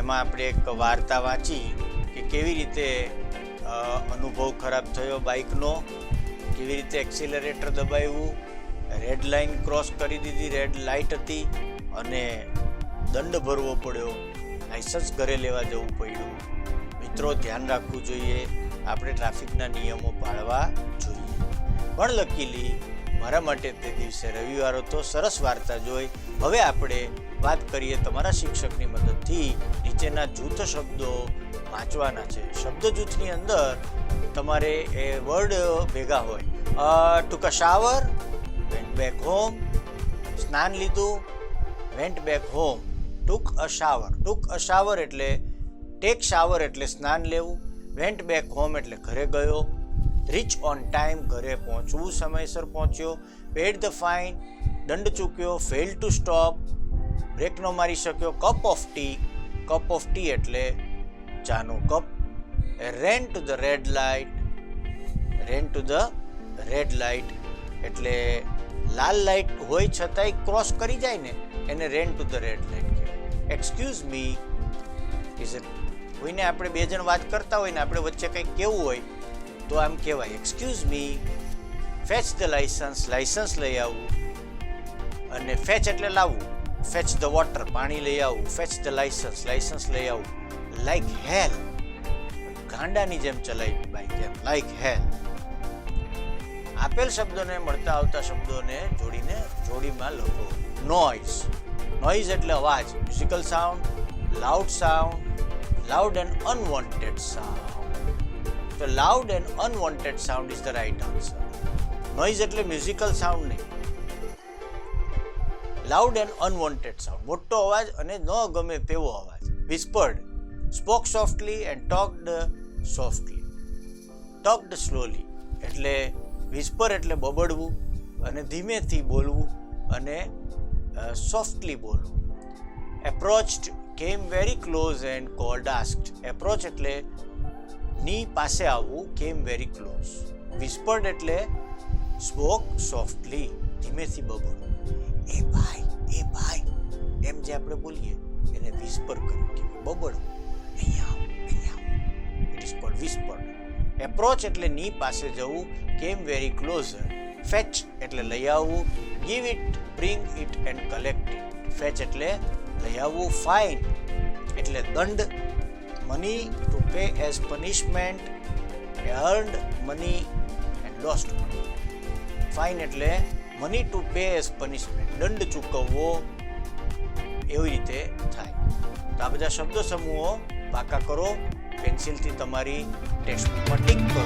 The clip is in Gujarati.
એમાં આપણે એક વાર્તા વાંચી કે કેવી રીતે અનુભવ ખરાબ થયો બાઇકનો, કેવી રીતે એક્સિલરેટર દબાવ્યું, રેડ લાઇન ક્રોસ કરી દીધી, રેડ લાઇટ હતી અને દંડ ભરવો પડ્યો, લાઇસન્સ ઘરે લેવા જવું પડ્યું. મિત્રો, ધ્યાન રાખવું જોઈએ, આપણે ટ્રાફિકના નિયમો પાળવા જોઈએ. પણ લકીલી મારા માટે તે દિવસે રવિવાર હતો. સરસ વાર્તા જોઈ. હવે આપણે વાત કરીએ તમારા શિક્ષકની મદદથી. નીચેના જૂથ શબ્દો વાંચવાના છે. શબ્દ જૂથની અંદર તમારે એ વર્ડ ભેગા હોય. Took a shower, went back home. સ્નાન લીધું, went back home. Took a shower. Took a shower એટલે ટેક શાવર એટલે સ્નાન લેવું. વેન્ટ બેક હોમ એટલે ઘરે ગયો. રીચ ઓન ટાઈમ ઘરે પહોંચવું, સમયસર પહોંચ્યો. પેડ ધ ફાઇન દંડ ચૂક્યો. ફેલ ટુ સ્ટોપ બ્રેક ન મારી શક્યો. Cup of tea. Cup of tea એટલે ચાનો cup. Ran to the red light. Ran to the red light એટલે લાલ લાઇટ હોય છતાંય ક્રોસ કરી જાય ને એને રેન ટુ ધ રેડ લાઇટ કહેવાય. Excuse me is it. કોઈને આપણે બે જણ વાત કરતા હોય ને આપણે વચ્ચે કંઈક કેવું હોય તો આમ કહેવાય excuse me. Fetch the licence. Licence લઈ આવવું. અને ફેચ એટલે લાવવું. ફેચ ધ વોટર પાણી લઈ આવવું. Fetch the licence. લાઇસન્સ લઈ આવવું. લાઈક હેલ ગાંડાની જેમ ચલાવી બાઈક જેમ. લાઈક હેલ. આપેલ શબ્દોને મળતા આવતા શબ્દોને જોડીને જોડીમાં લખો. નોઇઝ. નોઇઝ એટલે અવાજ. Musical sound, loud sound, loud and unwanted sound. So loud and unwanted sound is the right answer. Noise એટલે musical sound નહીં. Loud and unwanted sound. મોટો અવાજ અને ન ગમે તેવો અવાજ. Whispered. Spoke softly and talked softly. Talked slowly. એટલે whisper એટલે બબડવું અને ધીમેથી બોલવું અને softly બોલવું. Approached, came very close and called, asked. Approach એટલે ની પાસે આવવું. came very close. Whispered એટલે spoke softly, ધીમેથી બબડવું. એ ભાઈ એમ જે આપણે બોલીએ એને whisper કર્યું કે બબડવું. અહીંયા આવ. It is called whispered. Approach એટલે ની પાસે જવું. came very closer. Fetch એટલે લઈ આવવું. give it, bring it and collect it. fetch એટલે લઈ આવવું. ફાઇન એટલે દંડ. Money to pay as punishment. earned money and lost money. Fine એટલે money to pay as punishment, દંડ ચૂકવવો એવી રીતે થાય. તો આ બધા શબ્દ સમૂહો પાકા કરો. પેન્સિલથી તમારી ટેક્સ્ટબુકમાં ટીક કરો.